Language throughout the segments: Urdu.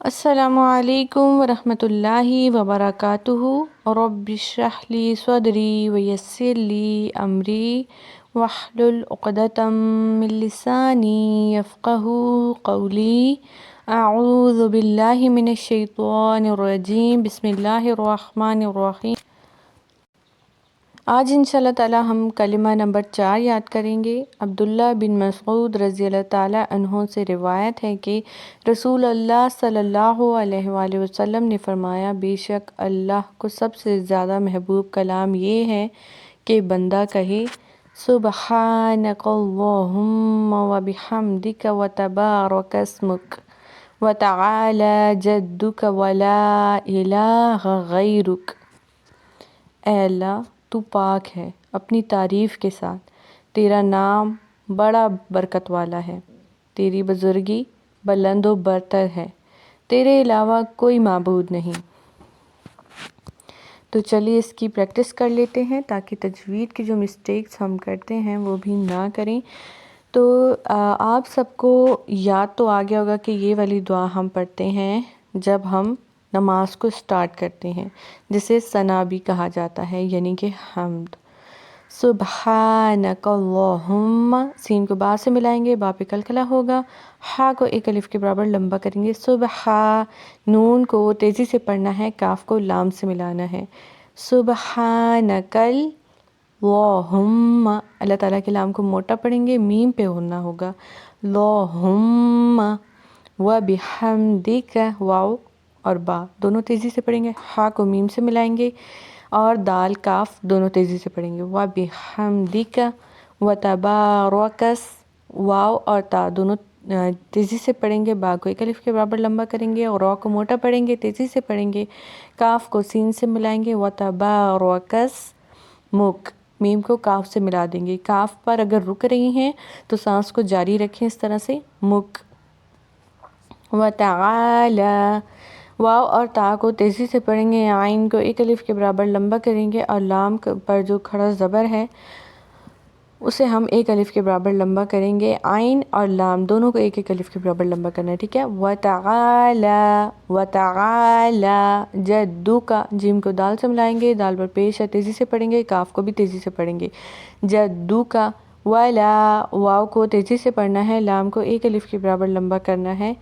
السلام علیکم ورحمۃ اللہ وبرکاتہ رب اشرح لی صدری ویسر لی امری واحلل عقدۃ من لسانی یفقہوا قولی اعوذ باللہ من الشیطان الرجیم بسم اللہ الرحمن الرحیم۔ آج انشاءاللہ تعالی ہم کلمہ نمبر 4 یاد کریں گے۔ عبداللہ بن مسعود رضی اللہ تعالی عنہ سے روایت ہے کہ رسول اللہ صلی اللہ علیہ وآلہ وسلم نے فرمایا، بے شک اللہ کو سب سے زیادہ محبوب کلام یہ ہے کہ بندہ کہے سبحانک اللہم وبحمدک وتبارک اسمک وتعالی جدک ولا الہ غیرک۔ اے اللہ، تو پاک ہے اپنی تعریف کے ساتھ، تیرا نام بڑا برکت والا ہے، تیری بزرگی بلند و برتر ہے، تیرے علاوہ کوئی معبود نہیں۔ تو چلیے اس کی پریکٹس کر لیتے ہیں تاکہ تجوید کی جو مسٹیکس ہم کرتے ہیں وہ بھی نہ کریں۔ تو آپ سب کو یاد تو آ گیا ہوگا کہ یہ والی دعا ہم پڑھتے ہیں جب ہم نماز کو سٹارٹ کرتے ہیں، جسے ثنا بھی کہا جاتا ہے، یعنی کہ حمد۔ سبحانک اللہم، سین کو با سے ملائیں گے، با پہ کلکلا ہوگا، ہا کو ایک الف کے برابر لمبا کریں گے، صبح، نون کو تیزی سے پڑھنا ہے، کاف کو لام سے ملانا ہے، سبحانک اللہم، اللہ تعالیٰ کے لام کو موٹا پڑھیں گے، میم پہ ہونا ہوگا، اللہم، وبحمدک، واو اور با دونوں تیزی سے پڑھیں گے، ہا کو میم سے ملائیں گے اور دال کاف دونوں تیزی سے پڑھیں گے، وبحمدک وتبارک، واو اور تا دونوں تیزی سے پڑھیں گے، با کو ایک الف کے برابر لمبا کریں گے اور را کو موٹا پڑھیں گے، تیزی سے پڑھیں گے، کاف کو سین سے ملائیں گے، وتبارک اسمک، میم کو کاف سے ملا دیں گے، کاف پر اگر رک رہی ہیں تو سانس کو جاری رکھیں اس طرح سے، مک، وتعالی، واو اور تا کو تیزی سے پڑھیں گے، عین کو ایک الف کے برابر لمبا کریں گے اور لام پر جو کھڑا زبر ہے اسے ہم ایک الف کے برابر لمبا کریں گے، عین اور لام دونوں کو ایک ایک الف کے برابر لمبا کرنا ہے، ٹھیک ہے، وتعالی، وتعالی جدک، جیم کو دال سے ملائیں گے، دال پر پیش ہے، تیزی سے پڑھیں گے، کاف کو بھی تیزی سے پڑھیں گے، جدک، ولا، واو کو تیزی سے پڑھنا ہے، لام کو ایک الف کے برابر لمبا کرنا ہے،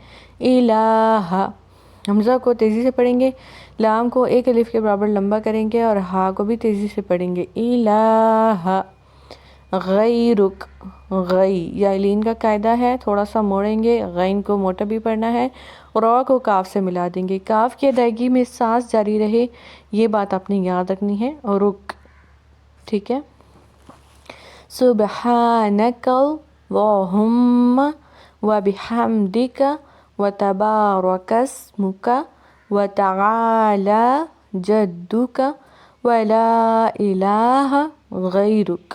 الہ، حمزہ کو تیزی سے پڑھیں گے، لام کو ایک الف کے برابر لمبا کریں گے اور ہا کو بھی تیزی سے پڑھیں گے، الہ غیرک، غی یا لین کا قاعدہ ہے، تھوڑا سا موڑیں گے، غین کو موٹا بھی پڑھنا ہے، را کو کاف سے ملا دیں گے، کاف کی ادائیگی میں سانس جاری رہے یہ بات آپ نے یاد رکھنی ہے، اور رک، ٹھیک ہے، سبحانک اللہم وبحمدک وتبارک اسمک وتعالی جدک ولا الہ غیرک،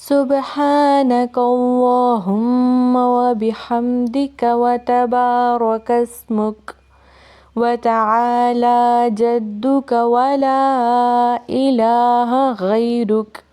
سبحانک اللہم وبحمدک وتبارک اسمک وتعالی جدک ولا الہ غیرک۔